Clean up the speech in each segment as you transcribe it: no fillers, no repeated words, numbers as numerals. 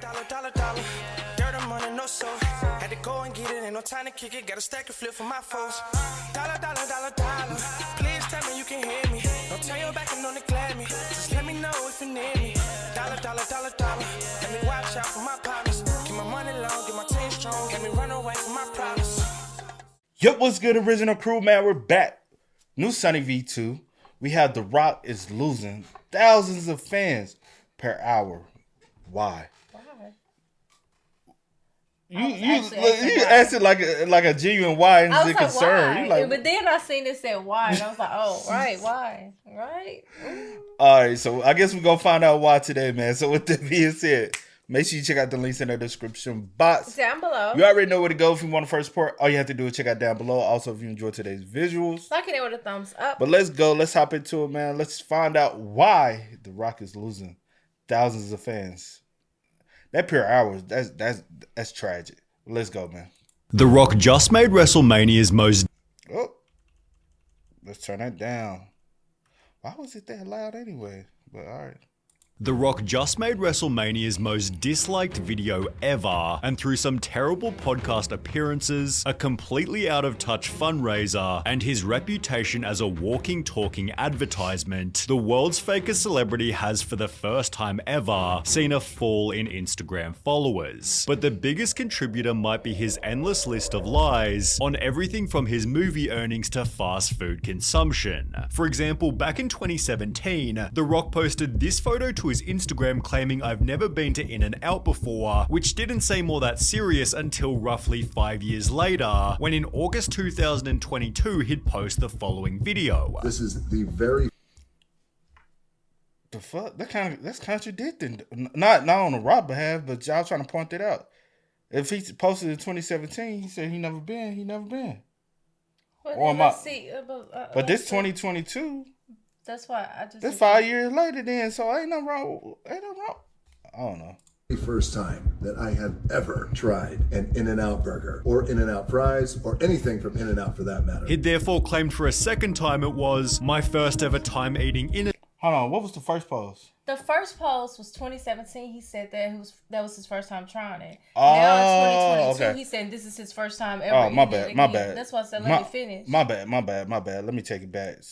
Dollar, dollar, dollar. Dirt and money, no soul. Had to go and get it, ain't no time to kick it. Got a stack and flip for my foes. Dollar, dollar, dollar, dollar. Please tell me you can hear me. Don't turn your back and don't neglect me. Just let me know if you need me. Dollar, dollar, dollar, dollar. Let me watch out for my partners. Keep my money long, get my team strong. Let me run away from my problems. Yo, what's good, original crew, man? We're back. New Sunny V2. We have The Rock is losing thousands of fans per hour. Why? You asked it like a genuine why and a concern. Why? But then I seen it said why, and I was like, oh, right, why? Right? All right, so I guess we're going to find out why today, man. So with that being said, make sure you check out the links in the description box. Down below. You already know where to go if you want to first support. All you have to do is check out down below. Also, if you enjoyed today's visuals. Like it with a thumbs up. But let's go. Let's hop into it, man. Let's find out why The Rock is losing thousands of fans. That per hour, that's tragic. Let's go, man. The Rock just made WrestleMania's most... Oh, let's turn that down. Why was it that loud anyway? But all right. The Rock just made WrestleMania's most disliked video ever, and through some terrible podcast appearances, a completely out of touch fundraiser, and his reputation as a walking, talking advertisement, the world's fakest celebrity has for the first time ever seen a fall in Instagram followers. But the biggest contributor might be his endless list of lies on everything from his movie earnings to fast food consumption. For example, back in 2017, The Rock posted this photo to his Instagram claiming I've never been to In-N-Out before, which didn't seem all that serious until roughly 5 years later, when in August 2022 he'd post the following video. This is the very... The fuck? That's contradicting. Not on the Rock behalf, but y'all trying to point that out. If he posted in 2017, he said he never been. Well, let's see. But this 2022... That's why I just... That's 5 years later then, so ain't nothing wrong. I don't know. The first time that I had ever tried an In-N-Out burger or In-N-Out fries or anything from In-N-Out for that matter. He'd therefore claimed for a second time it was my first ever time eating In-N-Out. Hold on, what was the first post? The first post was 2017. He said that was his first time trying it. Oh, now in 2022, okay. He said this is his first time ever. Oh, my bad. That's why I said let me finish. My bad. Let me take it back.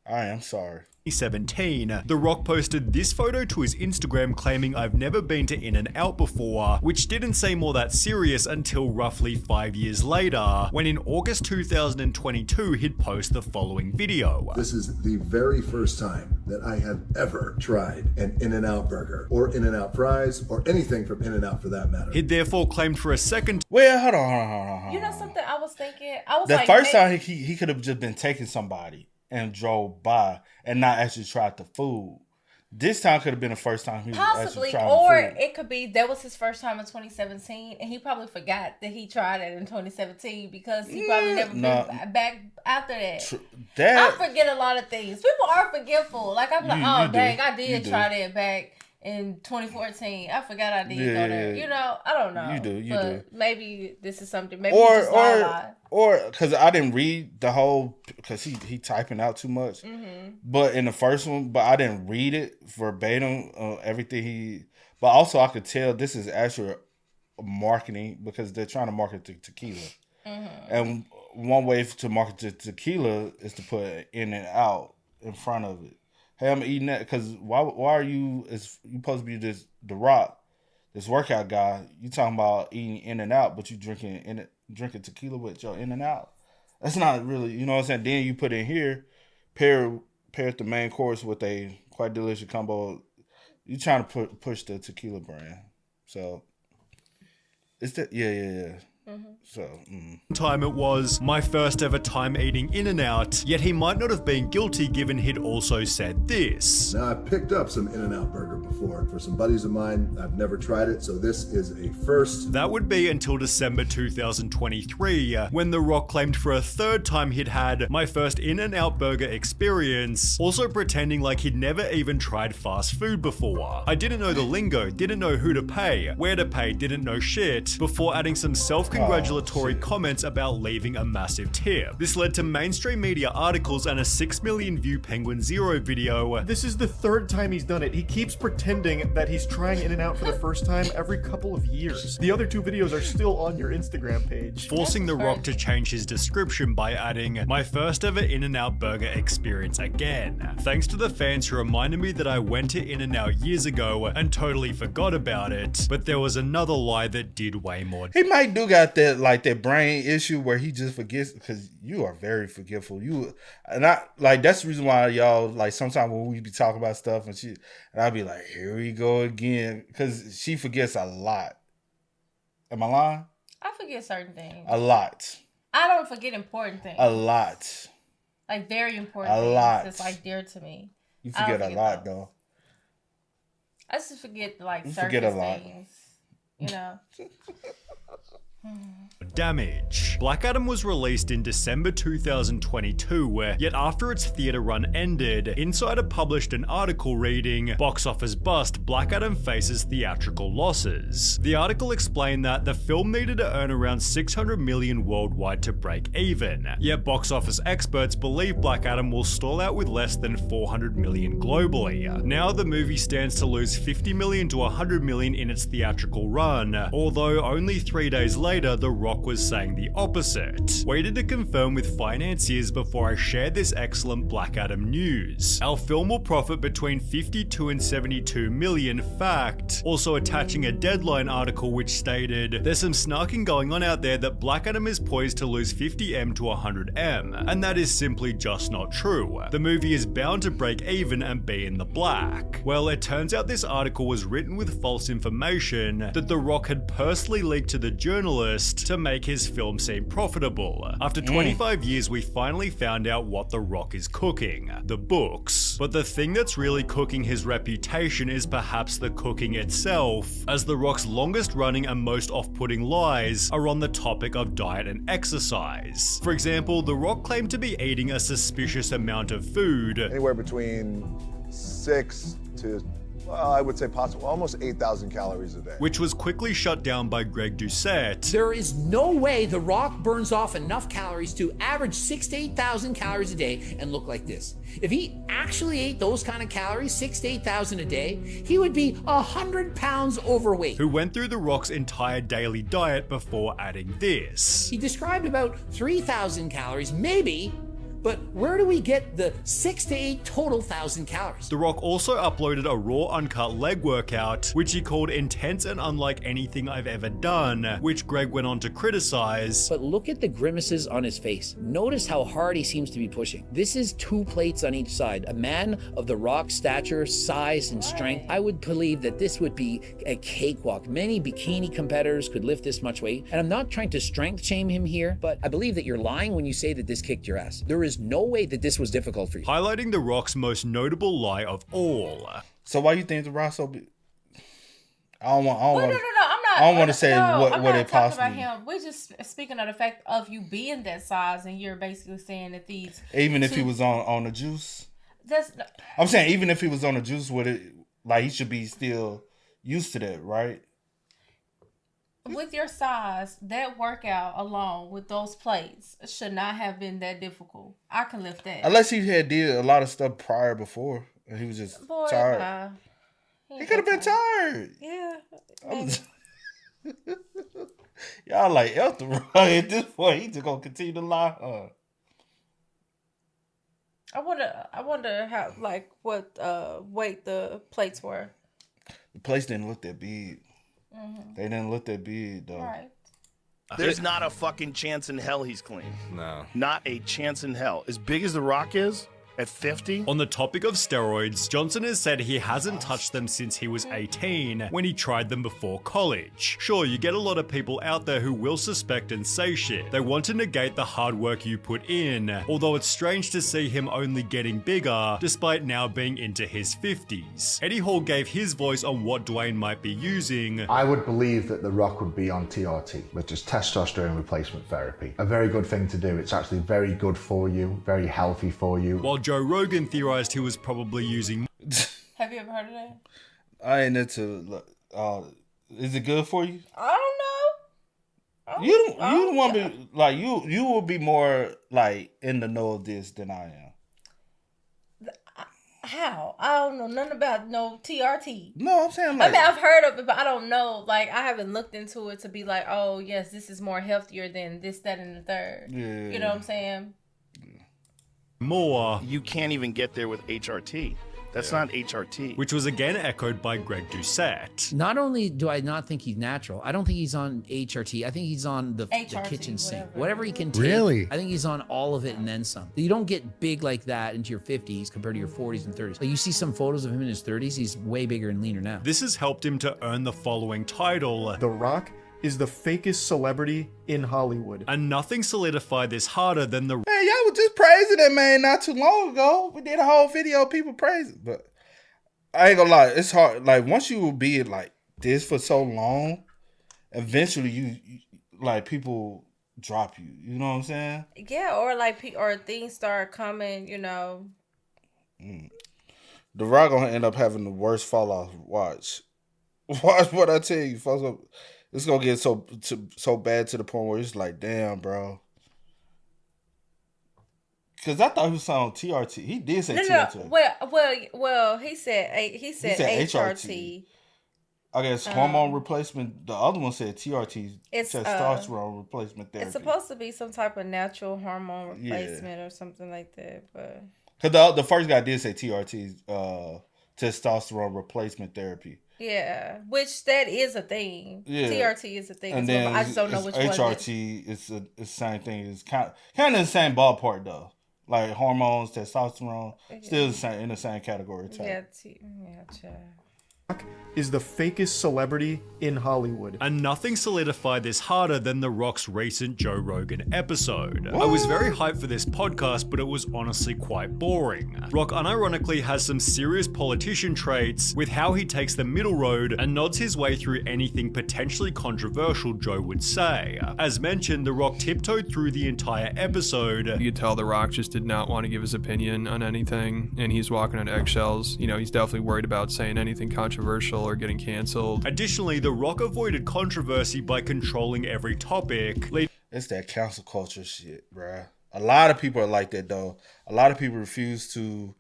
I am sorry. 2017, The Rock posted this photo to his Instagram claiming I've never been to In-N-Out before, which didn't seem all that serious until roughly 5 years later, when in August 2022 he'd post the following video. This is the very first time that I had ever tried an In-N-Out burger or In-N-Out fries or anything from In-N-Out for that matter. He'd therefore claimed for a second... Well, hold on. You know something I was thinking? The first time he could have just been taking somebody and drove by and not actually tried the food. This time could have been the first time he possibly, actually tried or the food. It could be that was his first time in 2017, and he probably forgot that he tried it in 2017 because he probably never been back after that. I forget a lot of things. People are forgetful. Like I'm like, I did try that back in 2014. I forgot I did go there. You know, I don't know. You do. Maybe this is something. Maybe he just lied. Or because I didn't read the whole, because he typing out too much. Mm-hmm. But in the first one, but I didn't read it verbatim, everything but also I could tell this is actual marketing because they're trying to market the tequila. Mm-hmm. And one way to market the tequila is to put In-N-Out in front of it. Hey, I'm eating that because why are you supposed to be The Rock, this workout guy? You talking about eating In-N-Out, but you drinking tequila with your In-N-Out. That's not really, you know what I'm saying? Then you put in here, pair the main course with a quite delicious combo. You trying to push the tequila brand. So it's that, yeah. Mm-hmm. So, time it was my first ever time eating In-N-Out, yet he might not have been guilty given he'd also said this. Now, I picked up some In-N-Out burger before for some buddies of mine. I've never tried it, so this is a first. That would be until December 2023, when The Rock claimed for a third time he'd had my first In-N-Out burger experience, also pretending like he'd never even tried fast food before. I didn't know the lingo, didn't know who to pay, where to pay, didn't know shit, before adding some self-congratulations congratulatory comments about leaving a massive tip. This led to mainstream media articles and a 6 million view Penguin Zero video. This is the third time he's done it. He keeps pretending that he's trying In-N-Out for the first time every couple of years. The other 2 videos are still on your Instagram page. Forcing The Rock to change his description by adding, "My first ever In-N-Out burger experience again. Thanks to the fans who reminded me that I went to In-N-Out years ago and totally forgot about it, but there was another lie that did way more." He might do got that like that brain issue where he just forgets, because you are very forgetful. That's the reason why y'all like sometimes when we be talking about stuff and I'll be like, here we go again, because she forgets a lot. Am I lying? I forget certain things. A lot. I don't forget important things. A lot. Like very important things. Lot. That's like dear to me. You forget a lot though. I just forget like you certain forget a lot. things. You know. Damage. Black Adam was released in December 2022, yet after its theater run ended, Insider published an article reading, "Box office bust, Black Adam faces theatrical losses." The article explained that the film needed to earn around 600 million worldwide to break even, yet box office experts believe Black Adam will stall out with less than 400 million globally. Now the movie stands to lose 50 million to 100 million in its theatrical run, although only 3 days later The Rock was saying the opposite. Waited to confirm with financiers before I shared this excellent Black Adam news. Our film will profit between 52 and 72 million, fact. Also attaching a Deadline article which stated, "There's some snarking going on out there that Black Adam is poised to lose 50M to 100M, and that is simply just not true. The movie is bound to break even and be in the black." Well, it turns out this article was written with false information that The Rock had personally leaked to the journalist to make his film seem profitable. After 25 years, we finally found out what The Rock is cooking: the books. But the thing that's really cooking his reputation is perhaps the cooking itself, as The Rock's longest running and most off-putting lies are on the topic of diet and exercise. For example, The Rock claimed to be eating a suspicious amount of food. Anywhere between 6 to I would say possible, almost 8,000 calories a day. Which was quickly shut down by Greg Doucette. There is no way The Rock burns off enough calories to average 6,000 to 8,000 calories a day and look like this. If he actually ate those kind of calories, 6,000 to 8,000 a day, he would be 100 pounds overweight. Who went through The Rock's entire daily diet before adding this. He described about 3,000 calories, maybe. But where do we get the 6 to 8 total thousand calories? The Rock also uploaded a raw uncut leg workout, which he called intense and unlike anything I've ever done, which Greg went on to criticize. But look at the grimaces on his face. Notice how hard he seems to be pushing. This is 2 plates on each side. A man of The Rock's stature, size, and strength, I would believe that this would be a cakewalk. Many bikini competitors could lift this much weight. And I'm not trying to strength shame him here, but I believe that you're lying when you say that this kicked your ass. There is no way that this was difficult for you. Highlighting The Rock's most notable lie of all. So why you think The Rock so big? I'm not. I don't want to say what it possibly. About him. We're just speaking of the fact of you being that size, and you're basically saying that these. Even if he was on the juice. That's. I'm saying even if he was on the juice with it, like he should be still used to that, right? With your size, that workout alone with those plates should not have been that difficult. I can lift that. Unless he had did a lot of stuff prior before, and he was just tired. He could have been tired. Yeah. Y'all like Elton Rock at this point. He just gonna continue to lie. I wonder how what weight the plates were. The plates didn't look that big. Mm-hmm. They didn't look that big though. Right. There's not a fucking chance in hell he's clean. No. Not a chance in hell. As big as The Rock is, at 50? On the topic of steroids, Johnson has said he hasn't touched them since he was 18, when he tried them before college. Sure, you get a lot of people out there who will suspect and say shit. They want to negate the hard work you put in, although it's strange to see him only getting bigger, despite now being into his 50s. Eddie Hall gave his voice on what Dwayne might be using. I would believe that The Rock would be on TRT, which is testosterone replacement therapy. A very good thing to do. It's actually very good for you, very healthy for you. While Joe Rogan theorized he was probably using. Have you ever heard of that? I ain't into. Is it good for you? I don't know. You don't want to be like you will be more like in the know of this than I am. How? I don't know nothing about no TRT. No, I'm saying like, I mean, I've heard of it, but I don't know. Like, I haven't looked into it to be like, oh yes, this is more healthier than this, that, and the third. Yeah. You know what I'm saying? More. You can't even get there with HRT. That's not HRT. Which was again echoed by Greg Doucette. Not only do I not think he's natural, I don't think he's on HRT. I think he's on the kitchen sink. Whatever he can take. Really? I think he's on all of it and then some. You don't get big like that into your 50s compared to your 40s and 30s. Like you see some photos of him in his 30s, he's way bigger and leaner now. This has helped him to earn the following title. The Rock is the fakest celebrity in Hollywood. And nothing solidified this harder than the... Man, y'all were just praising that man not too long ago. We did a whole video of people praising. But I ain't gonna lie, it's hard. Like, once you will be like this for so long, eventually you like, people drop you. You know what I'm saying? Yeah, or like, or things start coming, you know. The Rock gonna end up having the worst fall off. Watch what I tell you, folks. It's gonna get so bad to the point where it's like, damn, bro. Because I thought he was on TRT. He did say TRT. Well, he said HRT. I guess hormone replacement. The other one said TRT. It's testosterone replacement therapy. It's supposed to be some type of natural hormone replacement or something like that. But because the first guy did say TRT, testosterone replacement therapy. Yeah, which that is a thing. Yeah. TRT is a thing. And then I just don't know which one. HRT is the same thing. It's kind of the same ballpark though. Like hormones, testosterone, still the same in the same category type. Is the fakest celebrity in Hollywood. And nothing solidified this harder than The Rock's recent Joe Rogan episode. What? I was very hyped for this podcast, but it was honestly quite boring. Rock unironically has some serious politician traits with how he takes the middle road and nods his way through anything potentially controversial Joe would say. As mentioned, The Rock tiptoed through the entire episode. You could tell The Rock just did not want to give his opinion on anything, and he's walking on eggshells. You know, he's definitely worried about saying anything controversial or getting canceled. Additionally, The Rock avoided controversy by controlling every topic. It's that cancel culture shit, bruh. A lot of people are like that, though. A lot of people refuse to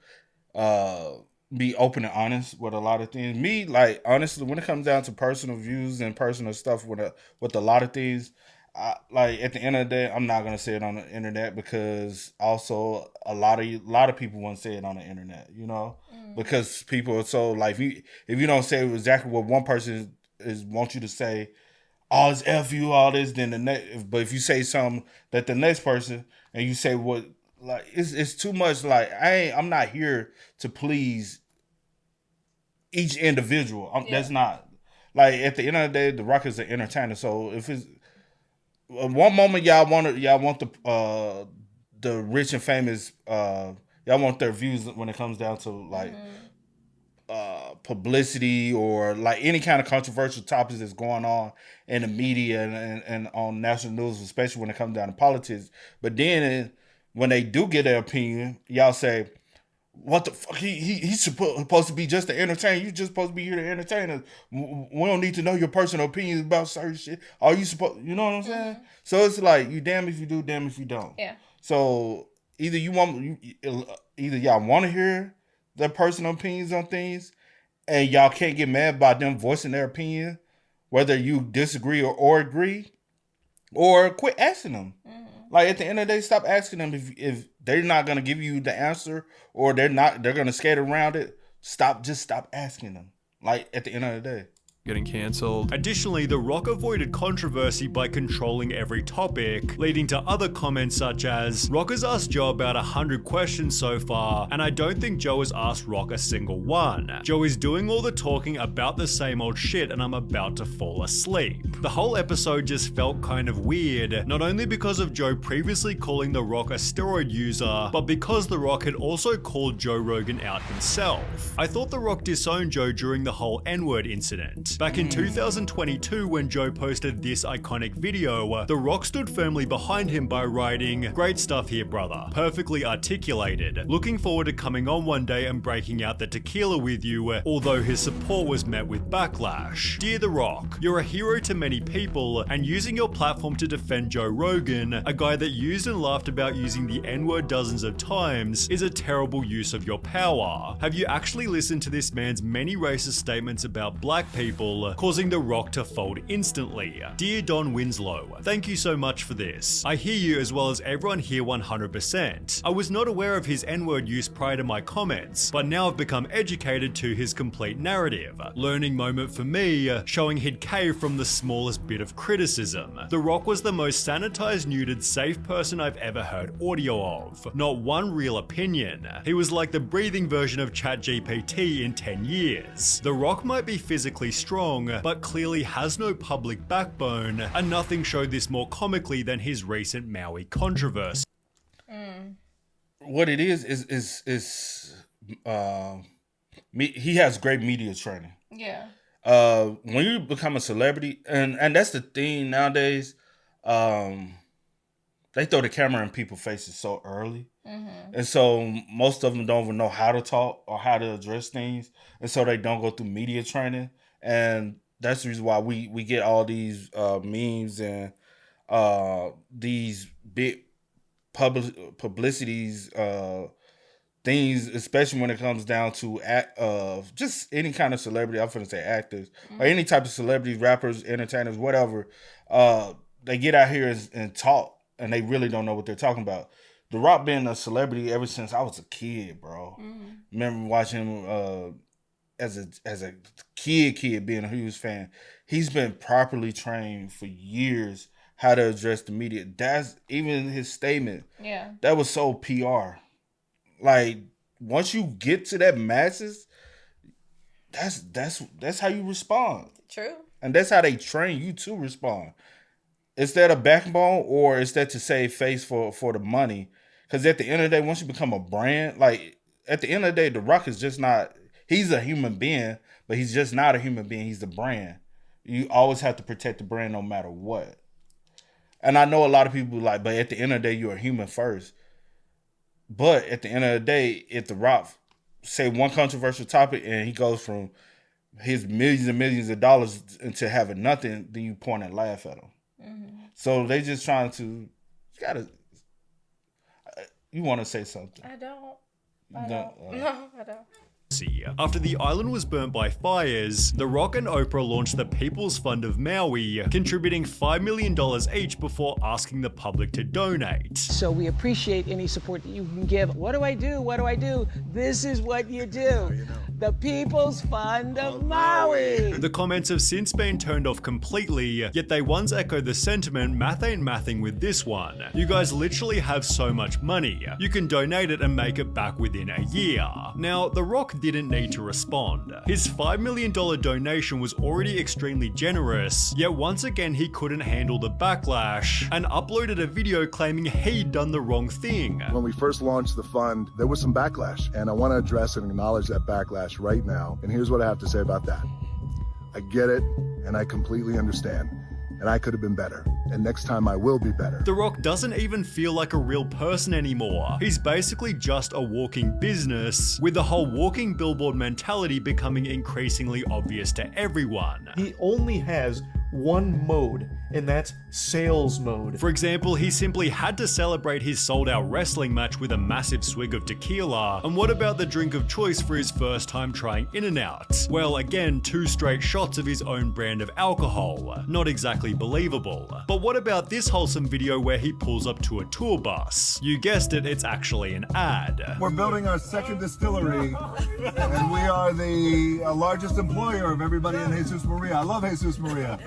be open and honest with a lot of things. Me, like, honestly, when it comes down to personal views and personal stuff with a lot of things, like, at the end of the day, I'm not gonna say it on the internet because also a lot of people won't say it on the internet, you know, because people are so like, if you don't say exactly what one person want you to say, all this F you, all this, then the next, but if you say something that the next person and you say what, like, it's too much. Like, I'm not here to please each individual. That's not, like, at the end of the day, The Rock is an entertainer. So if it's one moment y'all want the rich and famous, y'all want their views when it comes down to like publicity or like any kind of controversial topics that's going on in the media and on national news, especially when it comes down to politics. But then when they do get their opinion, y'all say, what the fuck? He's supposed to be just an entertainer. You're just supposed to be here to entertain us. We don't need to know your personal opinions about certain shit. Are you supposed? You know what I'm saying? So it's like, you damn if you do, damn if you don't. Yeah. So either y'all want to hear their personal opinions on things, and y'all can't get mad by them voicing their opinion, whether you disagree or agree, or quit asking them. Like, at the end of the day, stop asking them if they're not gonna give you the answer, or they're gonna skate around it. Just stop asking them. Like, at the end of the day. Getting canceled. Additionally, The Rock avoided controversy by controlling every topic, leading to other comments such as, Rock has asked Joe about 100 questions so far, and I don't think Joe has asked Rock a single one. Joe is doing all the talking about the same old shit and I'm about to fall asleep. The whole episode just felt kind of weird, not only because of Joe previously calling The Rock a steroid user, but because The Rock had also called Joe Rogan out himself. I thought The Rock disowned Joe during the whole N-word incident. Back in 2022, when Joe posted this iconic video, The Rock stood firmly behind him by writing, "Great stuff here, brother. Perfectly articulated. Looking forward to coming on one day and breaking out the tequila with you," although his support was met with backlash. Dear The Rock, you're a hero to many people, and using your platform to defend Joe Rogan, a guy that used and laughed about using the N-word dozens of times, is a terrible use of your power. Have you actually listened to this man's many racist statements about black people, causing The Rock to fold instantly? Dear Don Winslow, thank you so much for this. I hear you as well as everyone here 100%. I was not aware of his N-word use prior to my comments, but now I've become educated to his complete narrative. Learning moment for me, showing he'd cave from the smallest bit of criticism. The Rock was the most sanitized, neutered, safe person I've ever heard audio of. Not one real opinion. He was like the breathing version of ChatGPT in 10 years. The Rock might be physically strong, but clearly has no public backbone, and nothing showed this more comically than his recent Maui controversy. What it is he has great media training. Yeah. When you become a celebrity, and that's the thing nowadays, they throw the camera in people's faces so early. And so most of them don't even know how to talk or how to address things. And so they don't go through media training. And that's the reason why we get all these memes and these big publicities, things, especially when it comes down to just any kind of celebrity. I'm going to say actors or any type of celebrities, rappers, entertainers, whatever. They get out here and talk, and they really don't know what they're talking about. The Rock been a celebrity ever since I was a kid, bro. Remember watching him as a kid being a huge fan. He's been properly trained for years how to address the media. That's even his statement. Yeah. That was so PR. Like, once you get to that masses, that's how you respond. True. And that's how they train you to respond. Is that a backbone, or is that to save face for the money? Because at the end of the day, once you become a brand, like at the end of the day, The Rock is just not, he's a human being, but he's just not a human being. He's the brand. You always have to protect the brand no matter what. And I know a lot of people like, but at the end of the day, you're a human first. But at the end of the day, if The Rock say one controversial topic and he goes from his millions and millions of dollars into having nothing, then you point and laugh at him. So they just trying to, you want to say something? I don't. No, I don't. After the island was burnt by fires, The Rock and Oprah launched the People's Fund of Maui, contributing $5 million each before asking the public to donate. So we appreciate any support that you can give. What do I do? What do I do? This is what you do. The People's Fund of Maui. The comments have since been turned off completely, yet they once echoed the sentiment, math ain't mathing with this one. You guys literally have so much money. You can donate it and make it back within a year. Now, The Rock didn't need to respond. His $5 million donation was already extremely generous, yet once again he couldn't handle the backlash and uploaded a video claiming he'd done the wrong thing. When we first launched the fund, there was some backlash, and I want to address and acknowledge that backlash right now. And here's what I have to say about that. I get it, and I completely understand. And I could have been better. And next time I will be better. The Rock doesn't even feel like a real person anymore. He's basically just a walking business, with the whole walking billboard mentality becoming increasingly obvious to everyone. He only has one mode, and that's sales mode. For example, he simply had to celebrate his sold-out wrestling match with a massive swig of tequila. And what about the drink of choice for his first time trying In-N-Out? Well, again, 2 straight shots of his own brand of alcohol. Not exactly believable. But what about this wholesome video where he pulls up to a tour bus? You guessed it, it's actually an ad. We're building our second distillery, and we are the largest employer of everybody in Jesus Maria. I love Jesus Maria.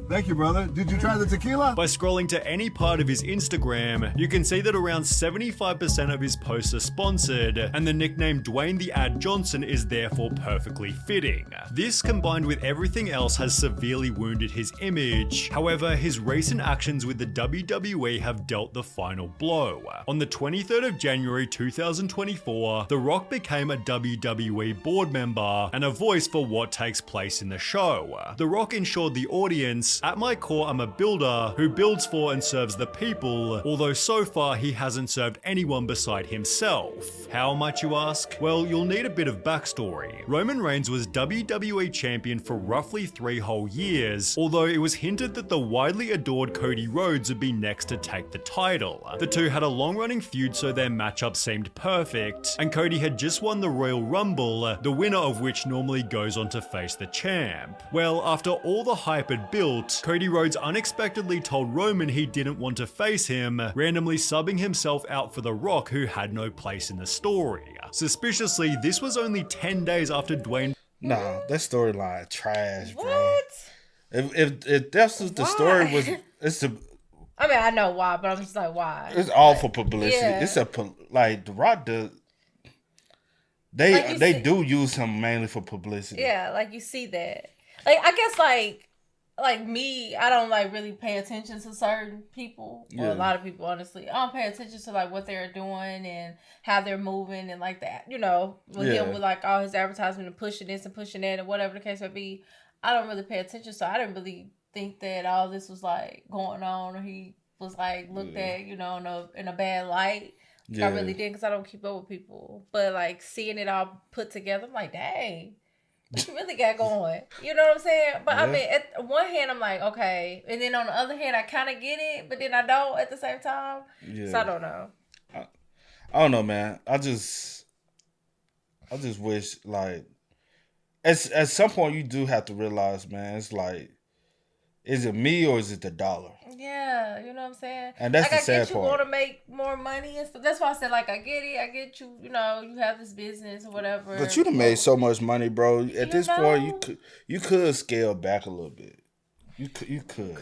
Thank you, brother. Did you try the tequila? By scrolling to any part of his Instagram, you can see that around 75% of his posts are sponsored, and the nickname Dwayne the Ad Johnson is therefore perfectly fitting. This, combined with everything else, has severely wounded his image. However, his recent actions with the WWE have dealt the final blow. On the 23rd of January 2024, The Rock became a WWE board member and a voice for what takes place in the show. The Rock ensured the audience, "At my core, I'm a builder who builds for and serves the people," although so far he hasn't served anyone beside himself. How might you ask? Well, you'll need a bit of backstory. Roman Reigns was WWE champion for roughly 3 whole years, although it was hinted that the widely adored Cody Rhodes would be next to take the title. The two had a long-running feud, so their matchup seemed perfect, and Cody had just won the Royal Rumble, the winner of which normally goes on to face the champ. Well, after all the hype had built, Cody Rhodes unexpectedly told Roman he didn't want to face him, randomly subbing himself out for The Rock, who had no place in the story. Suspiciously, this was only 10 days after Dwayne... Nah, that storyline trash, bro. What? If that's what the story was, it's the... I mean, I know why, but I'm just like, why? It's all for publicity. Yeah. It's like The Rock does. They do use him mainly for publicity. Yeah, like you see that. Like I guess like me, I don't like really pay attention to certain people or a lot of people. Honestly, I don't pay attention to like what they're doing and how they're moving and like that. You know, with him with like all his advertisement and pushing this and pushing that and whatever the case may be. I don't really pay attention, so I didn't really think that all this was like going on or he was like looked at, you know, in a bad light. I really didn't, because I don't keep up with people. But like seeing it all put together, I'm like, dang, what you really got going? You know what I'm saying? But I mean, at one hand, I'm like, okay, and then on the other hand, I kind of get it, but then I don't at the same time. Yeah. So I don't know. I don't know, man. I just wish like at some point you do have to realize, man, it's like, is it me or is it the dollar? Yeah, you know what I'm saying? And that's like, the sad part. I get you want to make more money and stuff. That's why I said, like, I get it. I get you, you know, you have this business or whatever. But you done made so much money, bro. At this point, you could scale back a little bit. You could.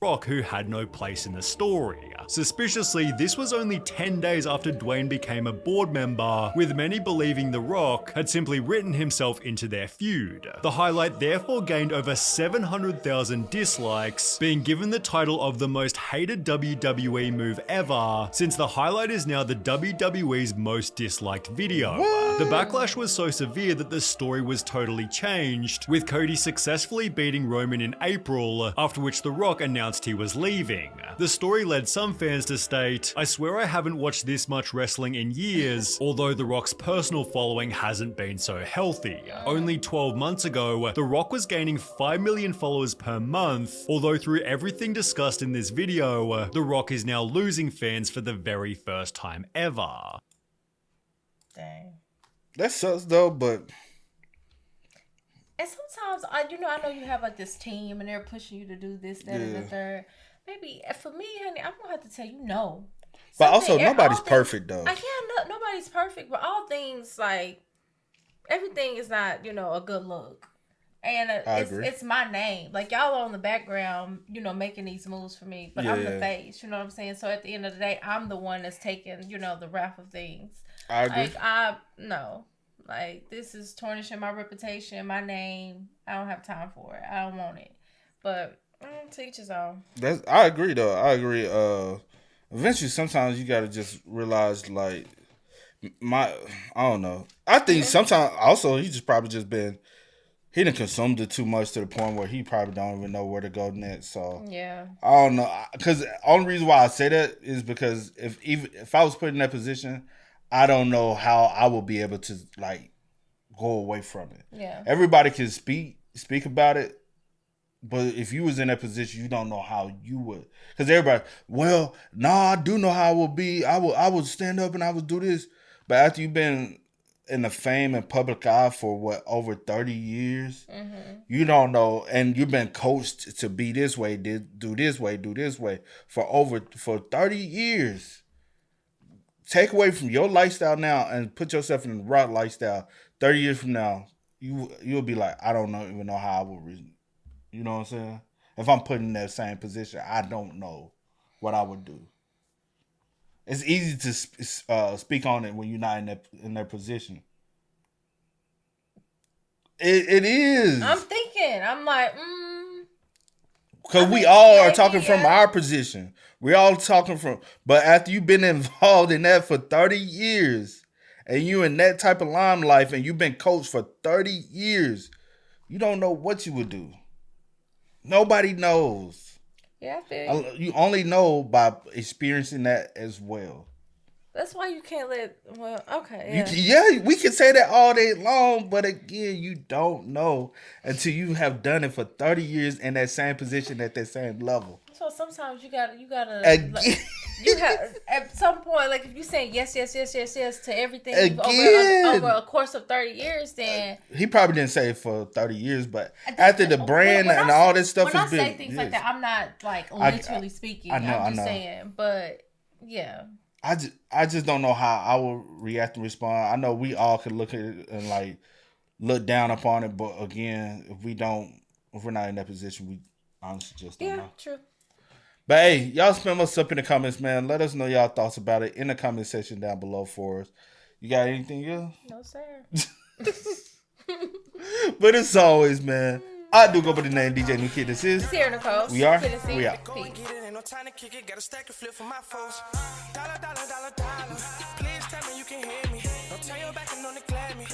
Rock, who had no place in the story. Suspiciously, this was only 10 days after Dwayne became a board member, with many believing The Rock had simply written himself into their feud. The highlight therefore gained over 700,000 dislikes, being given the title of the most hated WWE move ever, since the highlight is now the WWE's most disliked video. The backlash was so severe that the story was totally changed, with Cody successfully beating Roman in April, after which The Rock announced he was leaving. The story led some fans to state, "I swear I haven't watched this much wrestling in years," although The Rock's personal following hasn't been so healthy. Only 12 months ago, The Rock was gaining 5 million followers per month, although through everything discussed in this video, The Rock is now losing fans for the very first time ever. Dang. That sucks though, but... And sometimes, I know you have like this team and they're pushing you to do this, that, and the third. Maybe for me, honey, I'm gonna have to tell you no. But also, nobody's perfect though. Nobody's perfect, but all things, like, everything is not, a good look. And it's my name. Like, y'all are on the background, making these moves for me, but I'm the face. You know what I'm saying? So at the end of the day, I'm the one that's taking, the wrath of things. I agree. No. Like, this is tarnishing my reputation, my name. I don't have time for it. I don't want it. But teach his own. I agree, though. I agree. Eventually, sometimes you got to just realize, like, I don't know. I think sometimes, also, he done consumed it too much to the point where he probably don't even know where to go next. So, yeah. I don't know. Because the only reason why I say that is because if I was put in that position, I don't know how I will be able to, like, go away from it. Yeah. Everybody can speak about it, but if you was in that position, you don't know how you would. Because everybody, I do know how I would be. I would stand up and I would do this. But after you've been in the fame and public eye for, over 30 years, you don't know. And you've been coached to be this way, do this way for 30 years. Take away from your lifestyle now and put yourself in the right lifestyle. 30 years from now, you'll be like, I don't even know how I would, You know what I'm saying? If I'm put in that same position, I don't know what I would do. It's easy to speak on it when you're not in that position. It is. I'm thinking. I'm like, because we all are talking from our position. We're all talking from. But after you've been involved in that for 30 years, and you in that type of limelight, and you've been coached for 30 years, you don't know what you would do. Nobody knows. Yeah, I feel you only know by experiencing that as well. That's why you can't let. Well, okay, yeah. We can say that all day long, but again, you don't know until you have done it for 30 years in that same position at that same level. So sometimes you gotta. Like, you have at some point, like if you say yes to everything over a course of 30 years, then he probably didn't say it for 30 years, but after the brand and all this stuff when has been. When I say things like that, I'm not like literally speaking. I'm just saying, but yeah. I just don't know how I would react and respond. I know we all could look at it and like look down upon it, but again, if we're not in that position, we honestly just don't know. Yeah, true. But hey, y'all spam us up in the comments, man. Let us know y'all thoughts about it in the comment section down below for us. You got anything else? No, sir. But as always, man, I do go by the name DJ New Kid. This is Sierra Nicole. We are. Peace. We out. Time to kick it, got a stack of flip for my folks. Dollar. Please tell me you can hear me. Don't turn your back and don't neglect me.